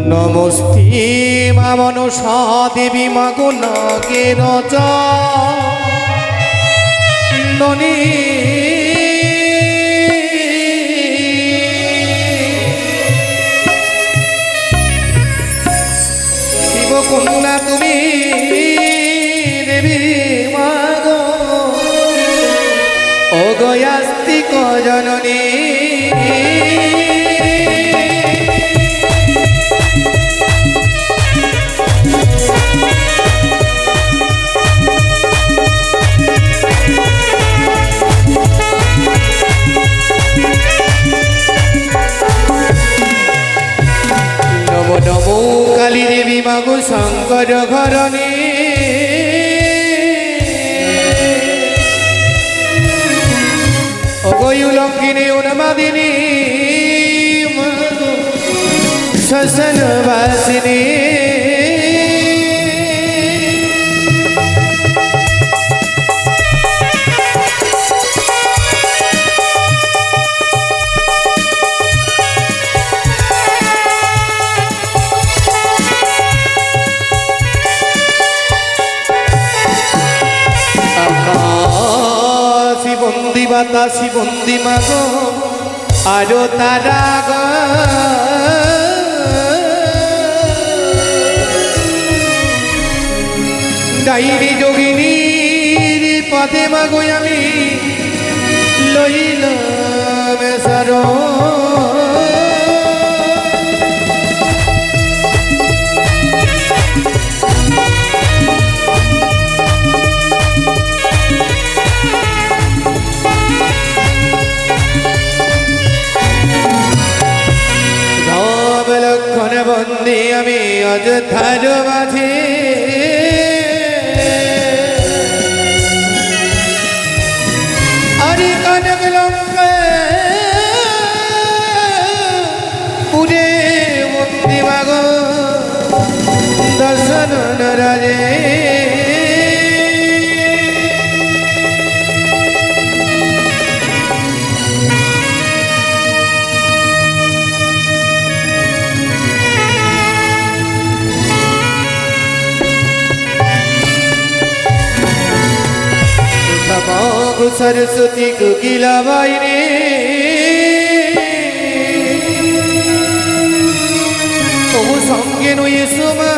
নমস্তে মা মনসা দেবী মাগো নাগের ননী শিবকন্যা তুমি দেবী মাগো অগয়াস্তিক জননী নমো কালী দেবী মাগো শঙ্কর ঘরণী অগয়ুলঙ্ঘিনী উন্মাদিনী শ্মশানবাসিনী বাতাসি বন্দি মাগো আরো তারা ডাইরি যোগিনীর পথে মাগো আমি লইলাম শরণ বন্দী আমি অযোধ্যার মাঝে আরে কনক লঙ্কা পুরে বন্দী মাগো দর্শন রাজে सरस्वती कोकिला बाई रे तबु संगे नुये सुमा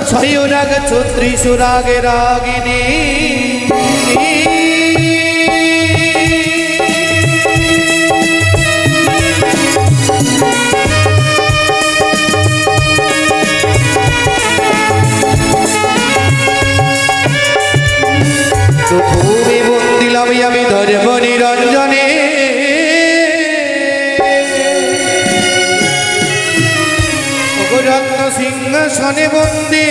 छय राग 36 रागे रागिनी আমি ধর্ম নিরঞ্জনে রত্ন সিংহাসনে বন্দী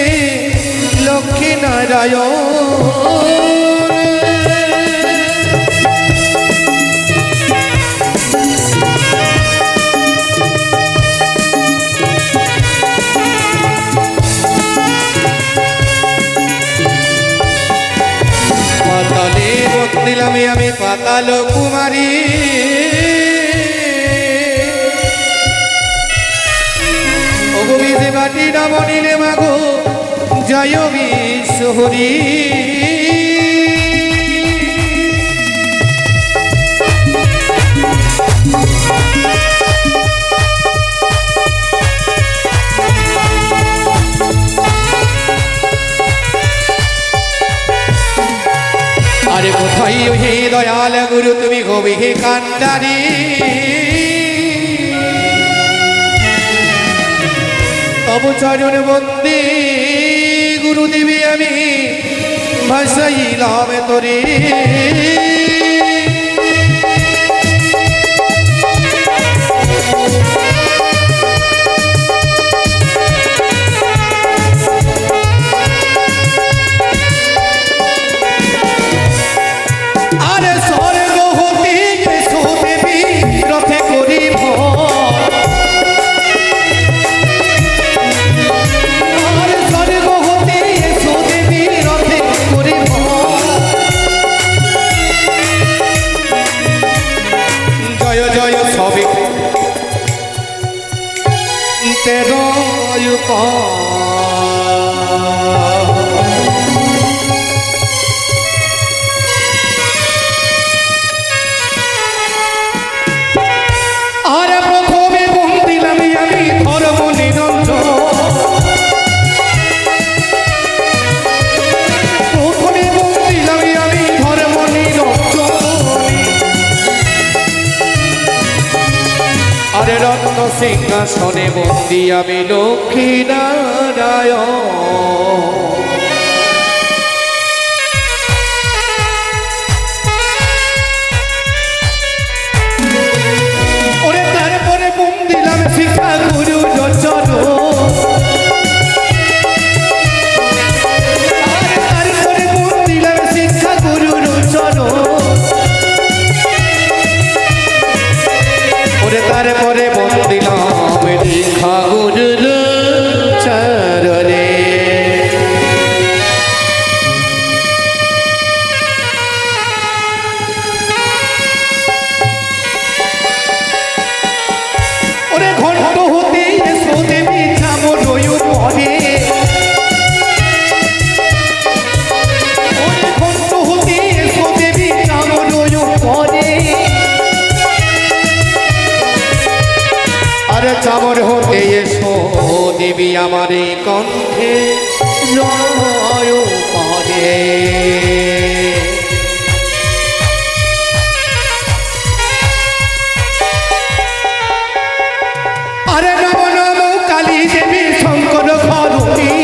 লক্ষ্মী নারায়ণ দিলাম আমি পাতাল কুমারী অগবিষে বাটি নামনিলে মাগো জয় বিশ্বহরি আরে কোথায় হে দয়াল গুরু তুমি হবি হে কান্ডারি তব চরণ বন্দী গুরুদেবী আমি ভাসাইলাম তোরে আর প্রথমে বোন দিলাম আমি ধর্ম নিরঞ্জন, প্রথমে বোন দিলাম আমি ধর্ম নিরঞ্জন। আরে রত্ন সিংহাসনে বন্দি আমি লক্ষ্মী নারায়ণ। ওরে তারপরে বোন দিলাম শিক্ষা গুরু রচন, তারপরে বোন দিলাম শিক্ষা গুরু রচন। ওরে তারপরে বোন দিলাম দীক্ষা গুরুর চরণে। ওরে ঘণ্ট হতে এসো দেবী চামর পরে, ওরে ঘণ্ট হতে এসো দেবী চামর পরে। আরে চামর হতে এসো দেবী আমারে কণ্ঠে নয় পরে। আরে নম নম কালী দেবী শঙ্কর ঘরণী,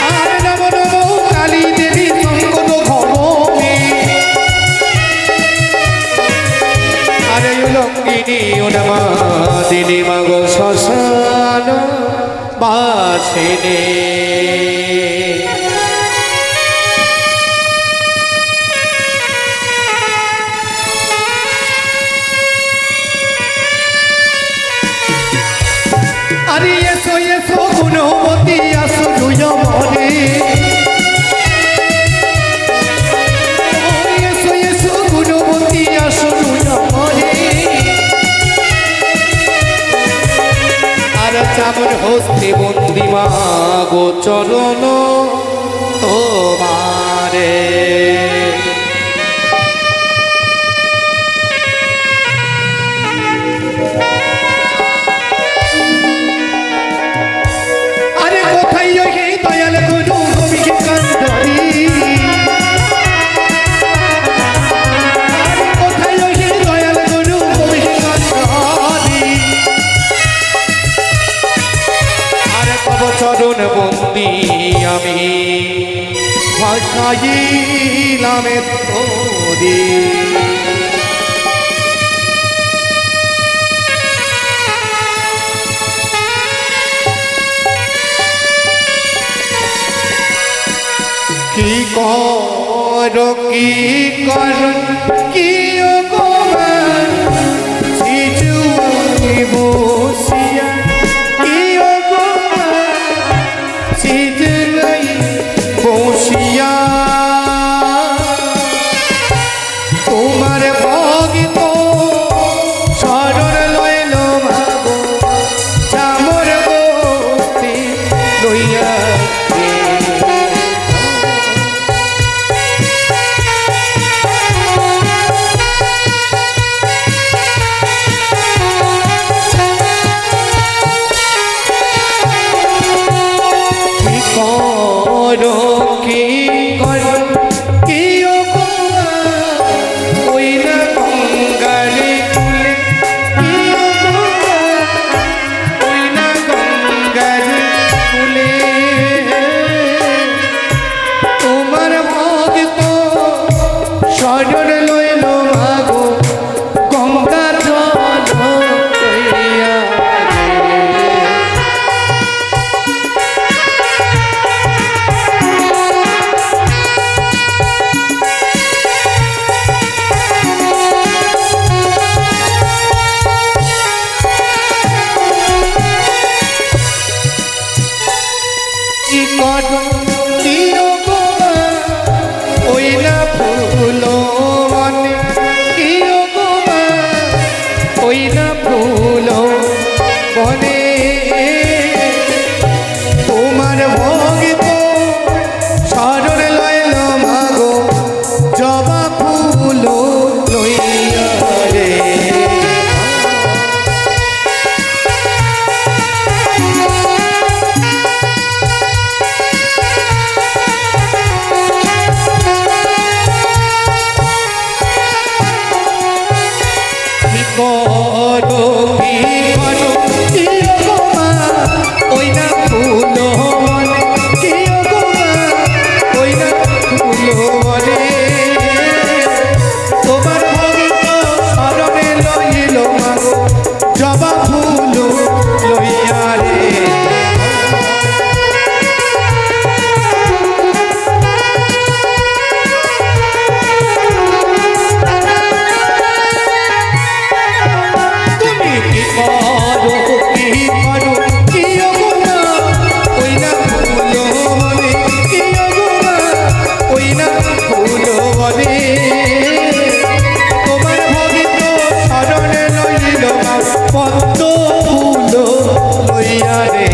আরে নম নম কালী দেবী শঙ্কর ঘরণী। আরে লঙ্গিনী ওনামা দিনী মাগ শ্মশান বাসিনী। আরে এসো এসো গুণবতী আসো মনে, এসো এসো গুণবতী আসো মনে। আর চামর হস্তে বন্দি মা গো চরণ তোমারে। আরে কোথায় ওই দয়াল গুরু গোবিন্দ কান্দরি, আরে কোথায় ওই দয়াল গুরু গোবিন্দ কান্দরি। আরে কব চরণ বন্দি আমি ভাষাইলাম তোরে। কি কর কি কর কি গোমান সিজুনি বসিয়া, কি গোমান সিজুনি বসিয়া। তোমার ভগিত শরণ লইল মাগো চামর বস্তি লইয়া। পদ্ম ফুল লইয়া রে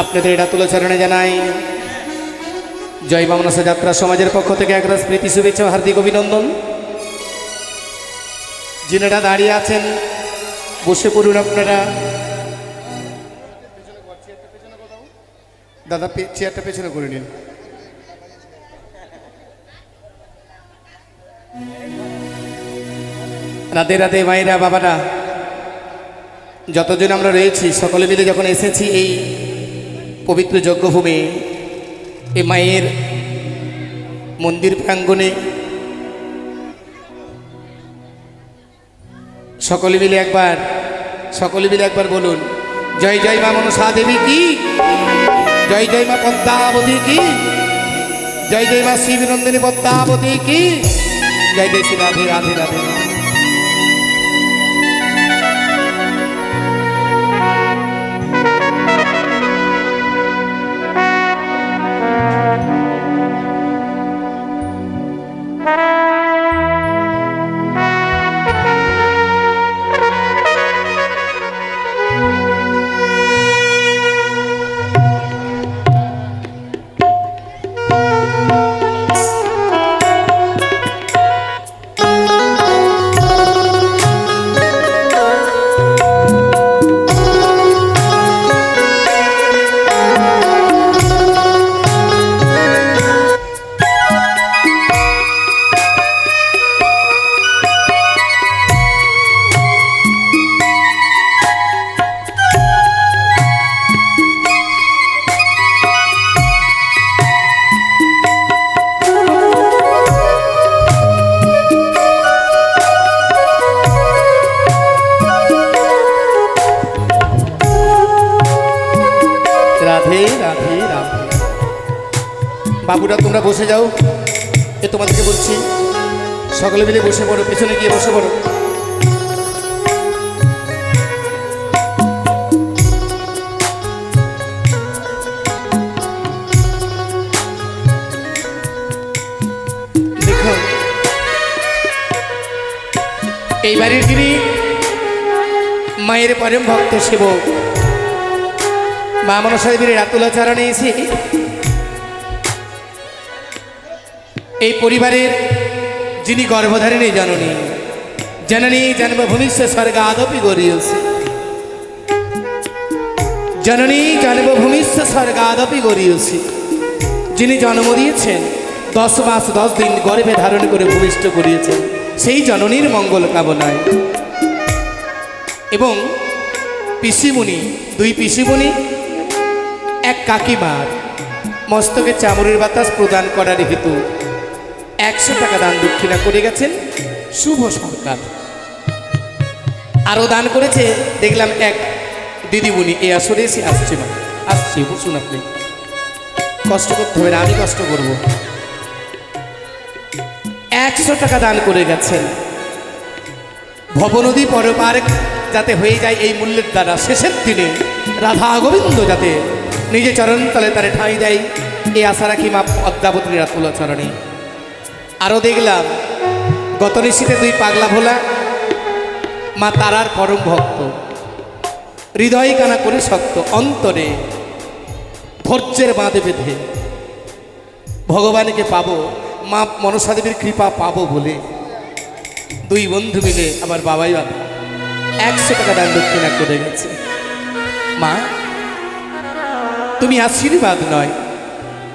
আপনাদের রাতুলাচরণে জানাই জয় মা মনসা যাত্রা সমাজের পক্ষ থেকে একরাশ প্রীতি শুভেচ্ছা হার্দিক অভিনন্দন। যিনারা দাঁড়িয়ে আছেন বসে পড়ুন আপনারা। দাদা চেয়ারটা পেছনে করে নিন। রাধে রাধে মায়েরা বাবারা, যতজন আমরা রয়েছি সকলে মিলে যখন এসেছি এই পবিত্র যজ্ঞভূমি, এই মায়ের মন্দির প্রাঙ্গণে, সকলে মিলে একবার বলুন জয় জয় মা মনসা দেবী কি, জয় জয় মা পদ্মাবতী কি, জয় জয় মা শিবনন্দিনী পদ্মাবতী কি, জয় জয় শ্রী রাধে রাধে রাধে। বাবুরা তোমরা বসে যাও, এ তোমাদেরকে বলছি সকলে মিলে বসে পড়ো, পেছনে গিয়ে বসে পড়ো। দেখো এই বাড়ির যিনি মায়ের পরম ভক্ত সেবক মা মনসা দেবীর রাতুলাচরণে এসে এই পরিবারের যিনি গর্ভধারিণী জননী জন্মভূমিষ্য স্বর্গাদপি গরিয়সী, জননী জন্মভূমিস্য স্বর্গাদপি গরিয়সী, যিনি জন্ম দিয়েছেন 10 মাস 10 দিন গর্ভে ধারণ করে ভূমিষ্ঠ করিয়েছেন, সেই জননীর মঙ্গল কামনায়। এবং পিসিমণি, 2 পিসিমণি, এক কাকিমার মস্তকে চামড়ের বাতাস প্রদান করার হেতু 100 টাকা দান দক্ষিণা করে গেছেন শুভ সরকার। আরও দান করেছে দেখলাম এক দিদিমণি, এই আসরে এসে আসছে, মা আসছে, বসুন, আপনি কষ্ট করতে হবে না, আমি কষ্ট করব। 100 টাকা দান করে গেছেন ভবনদী পরপার যাতে হয়ে যায় এই মূল্যের দ্বারা, শেষের দিনে রাধা গোবিন্দ যাতে নিজে চরণতলে তারে ঠাঁই দেয়, এই আশা রাখি মা পদ্মাবতী রাতুল চরণে। আরও দেখলাম গত নিশীতে 2 পাগলা ভোলা মা তারার পরম ভক্ত, হৃদয় কানা করে শক্ত, অন্তরে ধৈর্যের বাঁধে বেঁধে ভগবানকে পাবো, মা মনসা দেবীর কৃপা পাবো বলে 2 বন্ধু মিলে আমার বাবাই 100 টাকা দান দক্ষিণা করে গেছে। মা তুমি আশীর্বাদ নয়,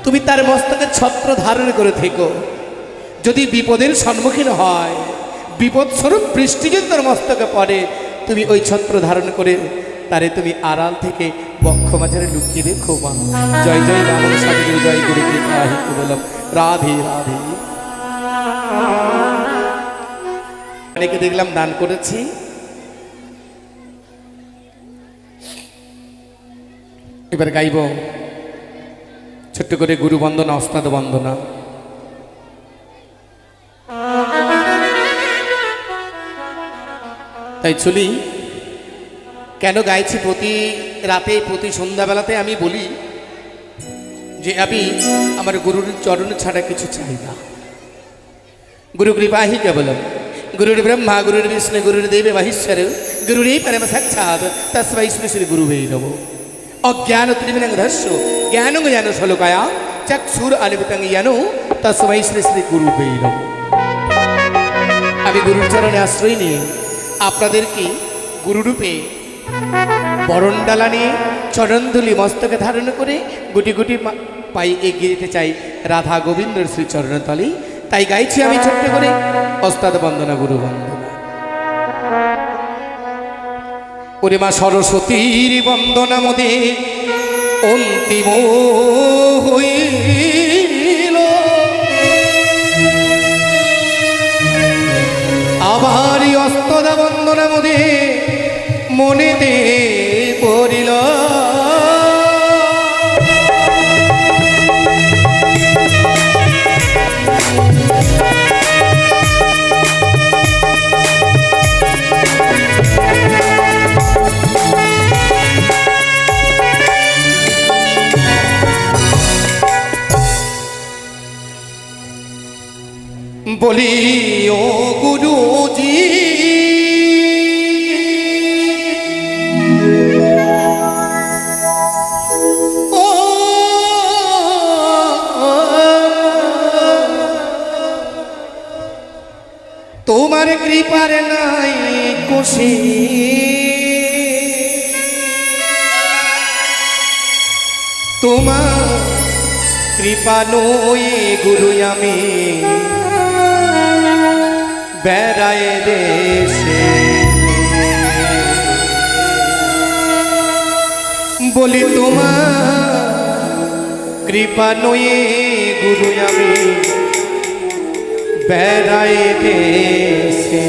তুমি তার মস্তকে ছত্র ধারণ করে থেকো, যদি বিপদের সম্মুখীন হয়, বিপদ স্বরূপ বৃষ্টি যদি তার মস্তকে পড়ে, তুমি ওই ছত্র ধারণ করে তারে তুমি আড়াল থেকে বক্ষ মাঝারে লুকিয়ে রেখো। মা জয় জয় মা মনসা দেবীর জয় করে বললাম রাধে রাধে। অনেকে দেখলাম দান করেছি, এবার গাইব ছোট্ট করে গুরু বন্দনা, ওস্তাদ বন্দনা। তাই চলি, কেন গাইছি প্রতি রাতে প্রতি সন্ধ্যাবেলাতে আমি বলি যে আমি আমার গুরুর চরণ ছাড়া কিছু চাই না। গুরু কৃপা হি কেবলম, গুরুর ব্রহ্মা গুরুর বিষ্ণু গুরুর দেবে মহেশ্বর গুরুরে পরম সাক্ষাৎ তস্मै শ্রী গুরুবে নমঃ। অজ্ঞান ত্রিবিনংধস্য জ্ঞানং জ্ঞান শ্লোকায়া চক্ষুর আলিবিতং জ্ঞানো তস্मै শ্রী গুরুবে নমঃ। আমি গুরুর চরণে আশ্রয় নিয়ে আপনাদেরকে গুরুরূপে বরণডালা নিয়ে চরণধুলি মস্তকে ধারণ করে গুটি গুটি পাই এগিয়ে যেতে চাই রাধা গোবিন্দর শ্রী চরণতলে। তাই গাইছি আমি ছোট্ট করে ওস্তাদ বন্দনা, গুরু বন্দনা। ওরে মা সরস্বতীর বন্দনা মদে অন্তিম হইল, আবার অস্তদা বন্দনা মদে মনেতে পড়িল। বলি ও গুরুজি তোমার কৃপার নাই কোশে, তোমার কৃপা নয় গুরু আমি বেড়ায় দেশে। বলি তোমার কৃপা নয় গুরু আমি বেড়ায় দেশে।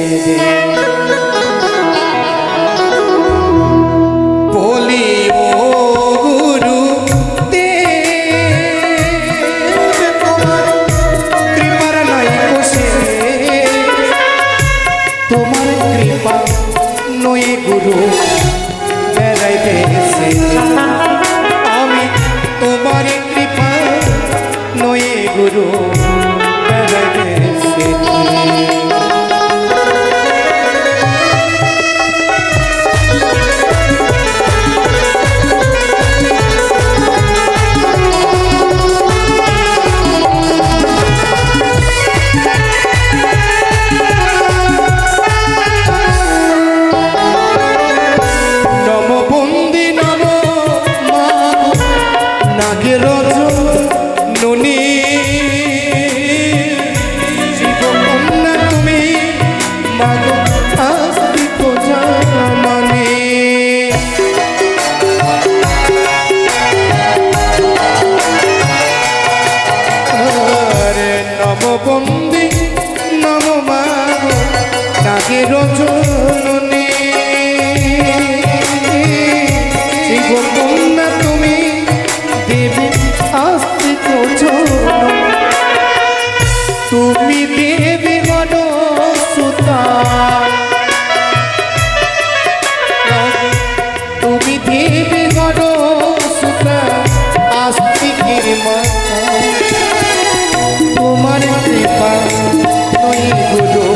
বলি ও গুরু তোমার কৃপার নাই কোশে, তোমার কৃপা নয় গুরু বেড়ায় দেশে। আমি তোমার কৃপা নয় গুরু বেড়ায় দেশে। নম বন্দি নম বন্দে নম মাগো নাগের জননী কন্যা তুমি দেবী আস্তিক তুমি দেবী গণসুতা তুমি দেবী গণসুতা আস্তিকের মাতা তোমার কৃপা নই গুরু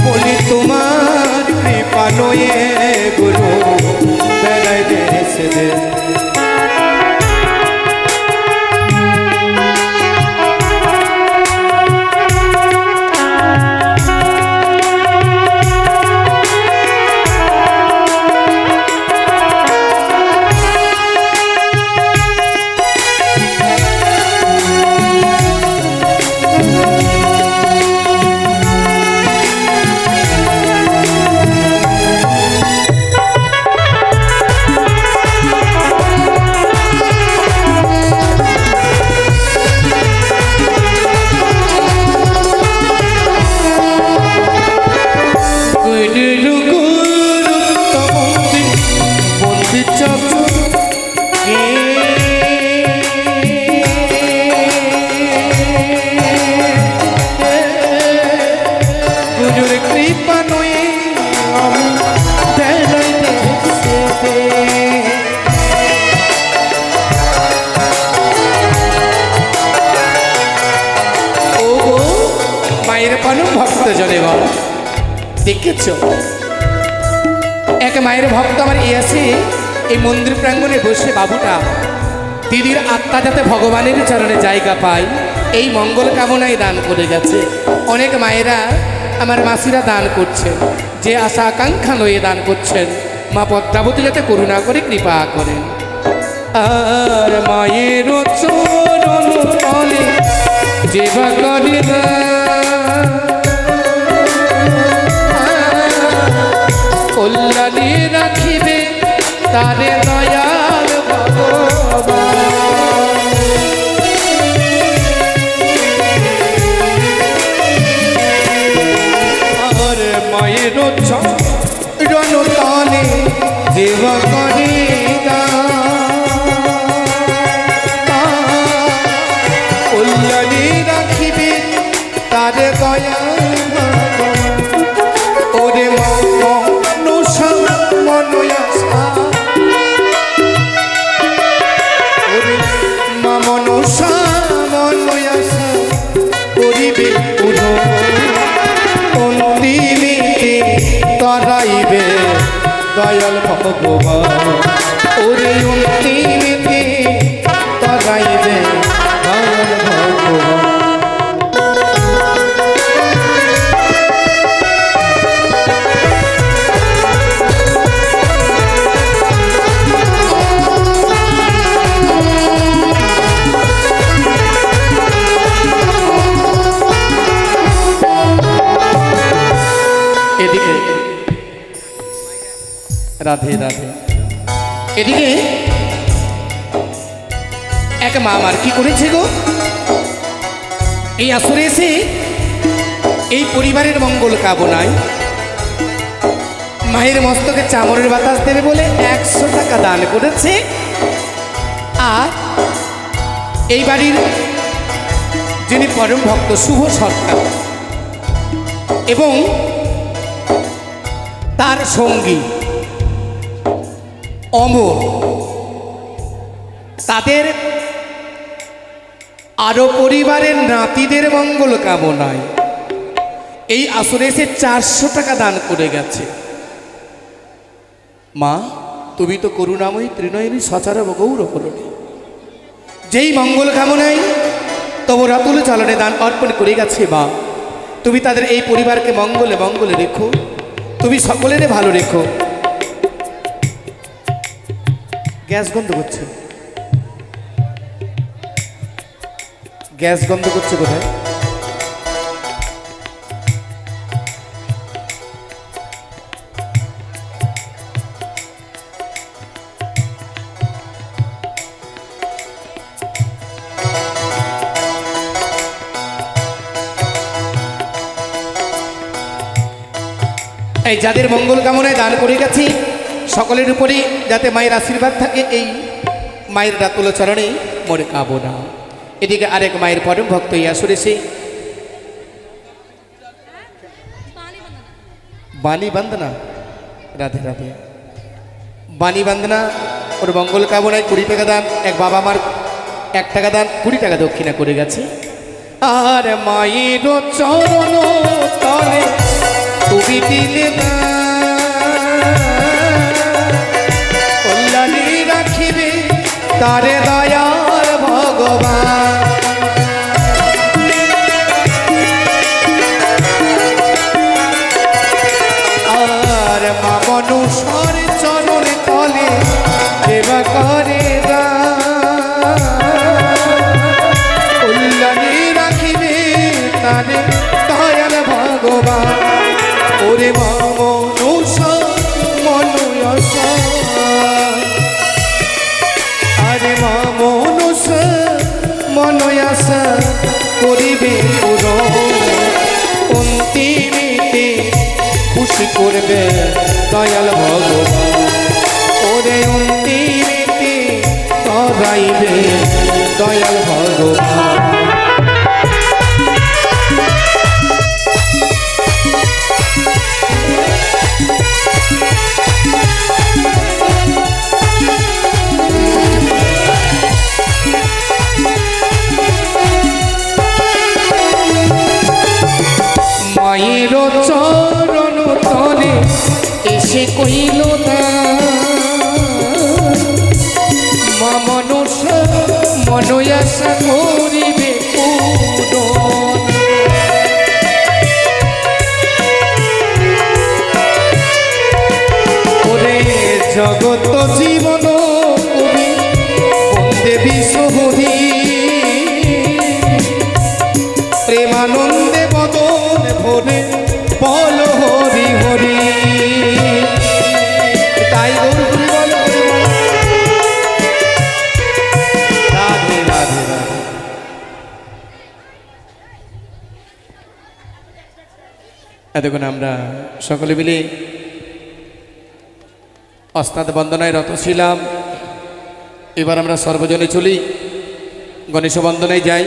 বলি তোমার কৃপা নয়ে গুরু বেড়াই দেশে দে দেখেছ এক মায়ের ভক্ত আমার এসে এই মন্দির প্রাঙ্গণে বসে বাবুটা দিদির আত্মা যাতে ভগবানের চরণে জায়গা পায় এই মঙ্গল কামনায় দান করে গেছে। অনেক মায়েরা আমার মাসিরা দান করছেন, যে আশা আকাঙ্ক্ষা লয়ে দান করছেন। মা পদ্মাবতী যাতে করুণা করে কৃপা করেন। আর মায়ের চরণ তলে যেবা করে কল্যাণী রাখিবে তারে দয়াল ভগবান। আর মায়ের চরণ তলে যেবা করে কল্যাণী রাখিবে তারে দয়াল ভগবান। ওরে তরাইবে দয়াল ভগবান। ওরে অন্তিমেতে তরাইবে দয়াল ভগবান। এদিকে রাধে রাধে। এদিকে এক মা আমার কি করেছে গো, এই আসরে এসে এই পরিবারের মঙ্গল কামনায় মায়ের মস্তকে চামরের বাতাস দেবে বলে 100 টাকা দান করেছে। আর এই বাড়ির যিনি পরম ভক্ত শুভ সরকার এবং তার সঙ্গী অমর, তাদের আরো পরিবারের নাতিদের মঙ্গল কামনায় এই আসরে এসে 400 টাকা দান করে গেছে। মা তুমি তো করুণাময়ী ত্রিনয়নী সচরাব গৌরবরণী, যেই মঙ্গল কামনায় তবু রাতুল চলনে দান অর্পণ করে গেছে। মা তুমি তাদের এই পরিবারকে মঙ্গলে মঙ্গলে রেখো, তুমি সকলের ভালো রেখো। গ্যাস গন্ধ করছে, গ্যাস গন্ধ করছে কোথায়? এই যাদের মঙ্গল কামনায় দান করে গেছি সকলের উপরেই যাতে মায়ের আশীর্বাদ থাকে, এই মায়ের রাতুল চরণে মনে কামনা। এদিকে আরেক মায়ের পরম ভক্ত ইয়া সুরেছে বাণী বন্দনা, রাধে রাধে। বাণী বন্দনা ওর মঙ্গল কামনায় 20 টাকা দান, এক বাবা মার 1 টাকা দান, 20 টাকা দক্ষিণা করে গেছে। আর মায়ের চরণ তলে তুমি দিলে কল্যাণী রাখিবে তারে দয়ার ভগবান। আর মা মনুষ্যর চরণ তলে সেবা করে কল্যাণী রাখিবে তারে দয়ার ভগবান। ওরে মা মনুষ্য মনুয়স, আরে মা মনুষ্য মনয়াস করিবে অন্তিমেতে খুশি করবে দয়াল ভগবান। ওরে অন্তিমেতে করাইবে দয়াল ভগবান। মায়ের চরণ তলে এসে কইল না মা মনুষ্য মনয়াসা করিবে পূরণ। ওরে জগত জীবন কবি বন্দে বিশ্বহরি প্রেমানন্দে বদন ভরে বল হরি হরি। তাই গৌর হরি বল হরি বল, রাধে রাধে রাধে। এতক্ষণ আমরা সকলে মিলে অস্তাদ বন্দনায় রত ছিলাম। এবার আমরা সর্বজনে চলি, গণেশ বন্দনায় যাই।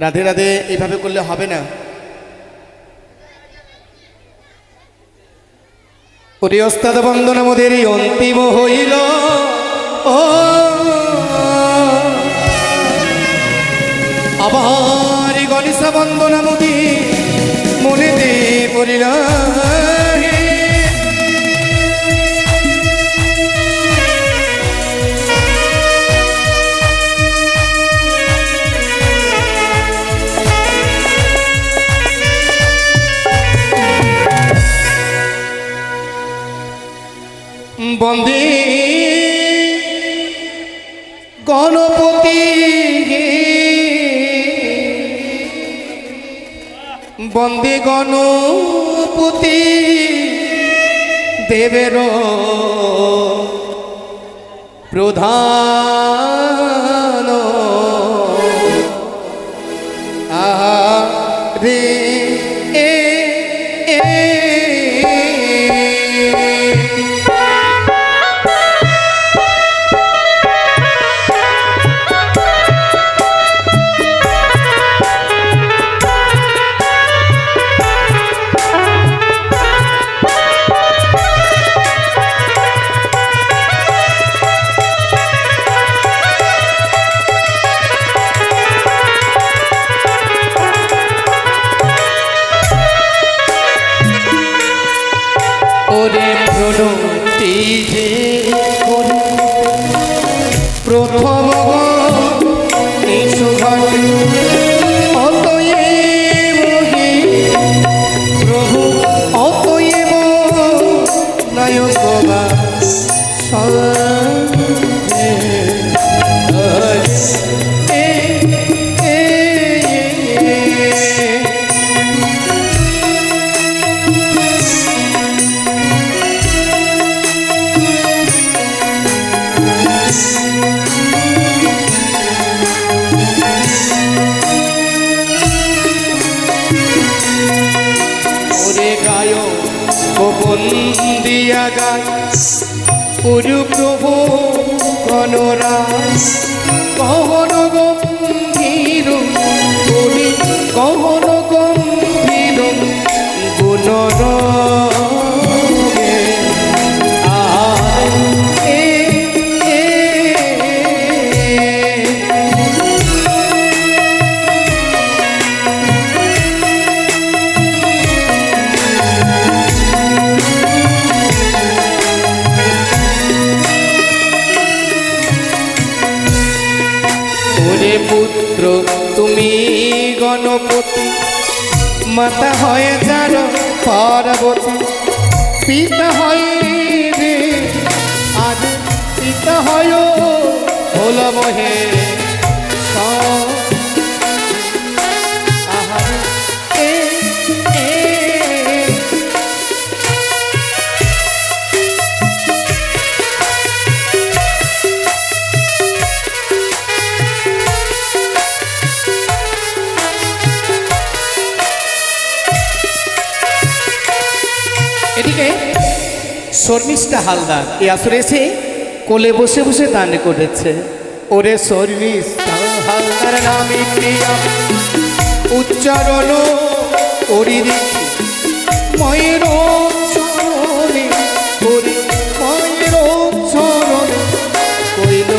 রাধে রাধে এইভাবে করলে হবে না। ওরে ওস্তাদ বন্দনা মোদের অন্তিম হইল, ও আবার গণেশ বন্দনা মোদি মনেতে পড়িল। বন্দে গণপতি বন্দে গণপতি দেবের প্রধান রে ওরে প্রণতি যে প্রথম অতএব প্রভু অতএব নায়ক বা গায় পুরু প্রভু গণরায় কহন গম্ভীর কবি কহন গম্ভীর গুণর পুত্র তুমি গণপতি মাতা হয়ে যার পার্বতী পিতা হয় রে আজ পিতা হয় হল মহে এদিকে শর্মিষ্ঠা হালদার এই আসরে এসে কোলে বসে বসে দান করেছে। ওরে শর্মিষ্ঠা হালদার নামে উচ্চারণ করি দেখি মায়ের চরণে ওরে মায়ের চরণে কইল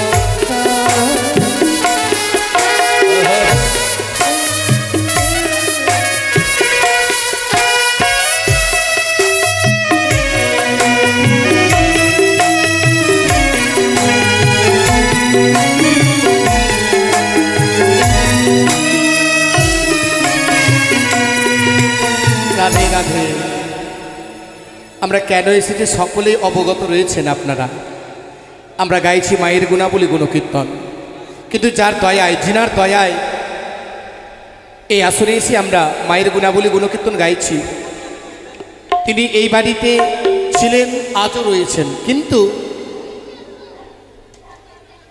রাধে রাধে। আমরা কেন এসেছি সকলেই অবগত রয়েছেন আপনারা। আমরা গাইছি মায়ের গুণাবলী গুণকীর্তন, কিন্তু যার দয়ায় জিনার দয়ায় এই আসরে এসে আমরা মায়ের গুণাবলী গুণকীর্তন গাইছি, তিনি এই বাড়িতে ছিলেন আজও রয়েছেন, কিন্তু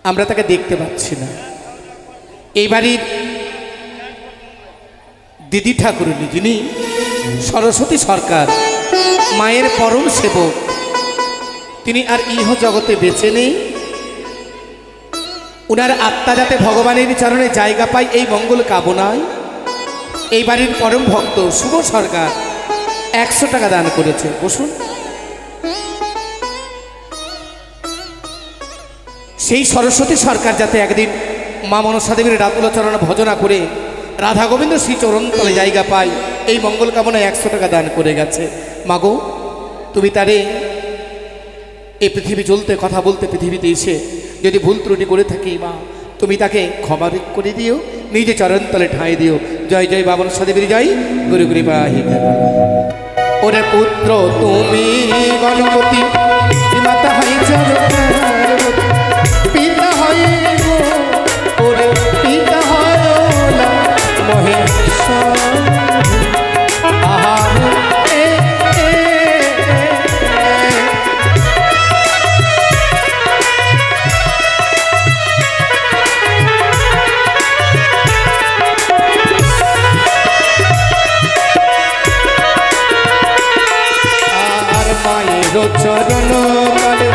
আমরা তাকে দেখতে পাচ্ছি না। এই বাড়ির দিদি ঠাকুরনী যিনি সরস্বতী সরকার মায়ের পরম সেবক, তিনি আর ইহ জগতে বেঁচে নেই। উনার আত্মা যাতে ভগবানের চরণে জায়গা পায় এই মঙ্গল কামনায় এই বাড়ির পরম ভক্ত শুভ সরকার 100 টাকা দান করেছে। বসুন। সেই সরস্বতী সরকার যাতে একদিন মা মনসা দেবীর রাতুলাচরণ ভজনা করে রাধা গোবিন্দ শ্রী চরণতলে জায়গা পায় এই মঙ্গল কামনায় 100 টাকা দান করে গেছে। মাগো, তুমি তারে এই পৃথিবী চলতে কথা বলতে পৃথিবীতে এসে যদি ভুল ত্রুটি করে থাকি মা, তুমি তাকে ক্ষমা করে দিও, নিজে চরণতলে ঠাঁই দিও। জয় জয় বাবা মনসা দেবীর জয়, গুরু কৃপাহি। ওরে পুত্র তুমি গণপতি মাতা হয় পিতা হয় ওরে পিতা হয় মহেশ্বর। চরণ কালে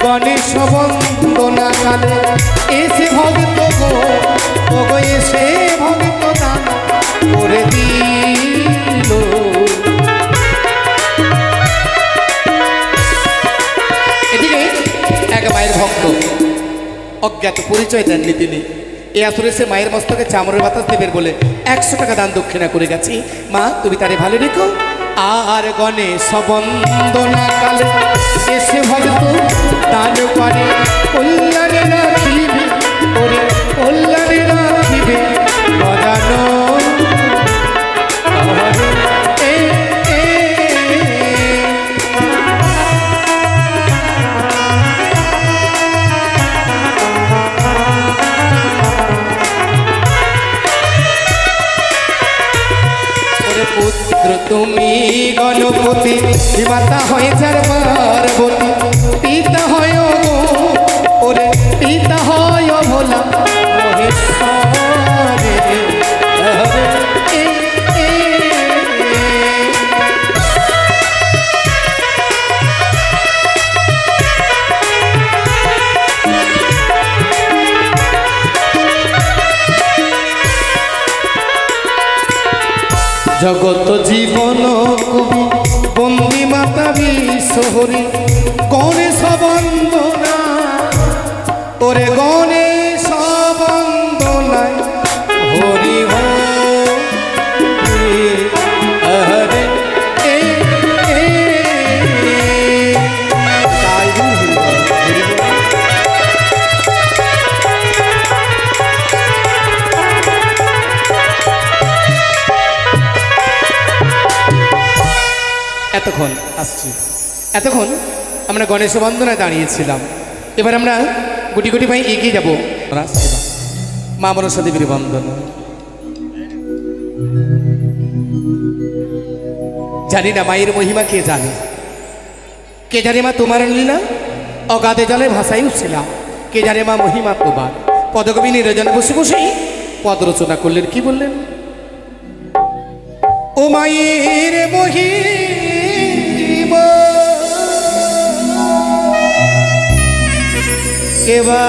গণেশ বন্দনা কালে এসে ভক্ত গো এসে ভক্ত দান করে দিল। এদিকে এক মায়ের ভক্ত অজ্ঞাত পরিচয় দেননি তিনি। এই আসরে সে মায়ের মস্তকে চামড়ের বাতাস দেবের বলে 100 টাকা দান দক্ষিণা করে গেছি। মা, তুমি তারে ভালো রেখো। আর গণেশ বন্দনা কালে এসে ভক্ত দান করে কল্যাণে রাখিবে ওরে কল্যাণে রাখিবে বদানো। পুত্র তুমি গণপতি মাতা হয়ে যার পার্বতী পিতা হয় ওরে পিতা হয় ভোলা মহেশ্বরে। জগত জীবন কবি বন্দি মাতা বিশ্বহরি গণেশ বন্দনা ওরে গণেশ বন্দনায় হরি হরে এতক্ষণ আসছি এতক্ষণ আমরা গণেশ বন্দনায় দাঁড়িয়েছিলাম এবার আমরা গুটি গুটি ভাই এগিয়ে যাবো মা মনসা দেবীর বন্দনা জানি না মায়ের মহিমা কে জানে মা তোমার লীলা অগাধে জলে ভাষাই উঠছিলাম কে জানে মা মহিমা তোমার পদকবি নিরজনে বসে বসেই পদ রচনা করলেন কি বললেন ও মায়ের মহিমা কেবা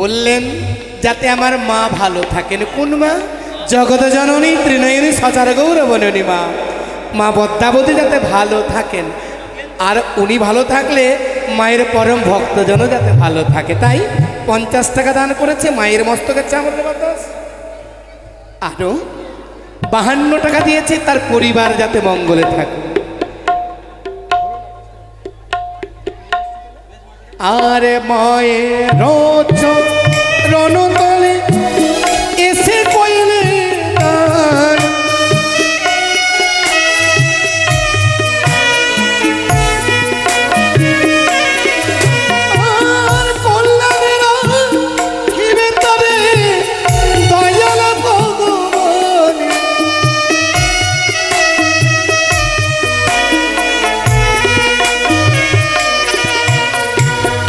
বললেন যাতে আমার মা ভালো থাকেন কোন মা জগত জননী ত্রিনয়নী সচার গৌরবনী মা মা পদ্মাবতী যাতে ভালো থাকেন আর উনি ভালো থাকলে মায়ের পরম ভক্তজন যাতে ভালো থাকে তাই 50 টাকা দান করেছে মায়ের মস্তকের চামড় বাতাস আরো 52 টাকা দিয়েছে তার পরিবার যাতে মঙ্গলে থাকে আরে মায়ের রণতলে এসে কইলে আর কল্যাণের হিবে তবে দয়াল ভগবান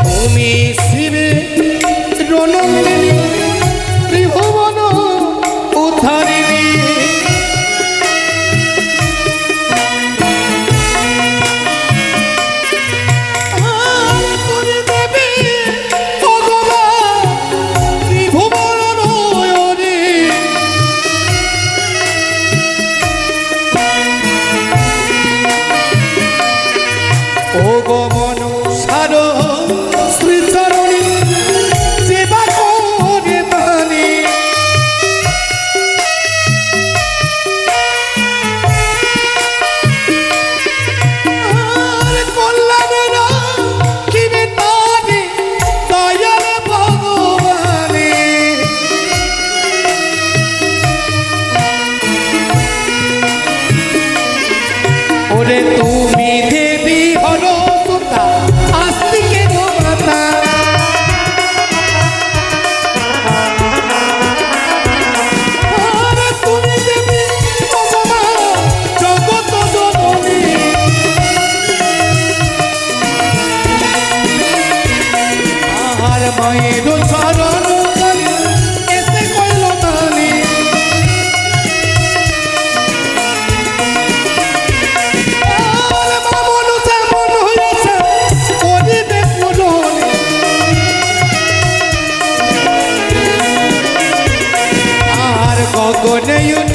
তুমি শিবে রণন্দিনী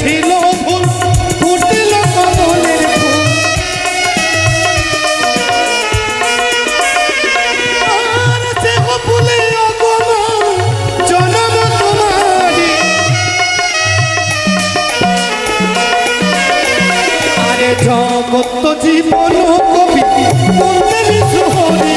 ছিল ফুল ফুটিল কমলের ফুল আর সে ফুলে জনম তোমারি আরে জগত জীবন কবি বললেন সুহরি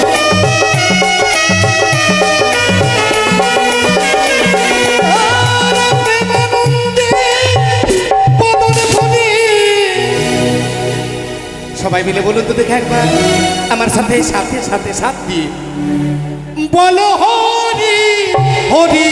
সবাই মিলে বলুন তো দেখে একবার আমার সাথে সাথে সাথে সাথ দিয়ে বলো হরি হরি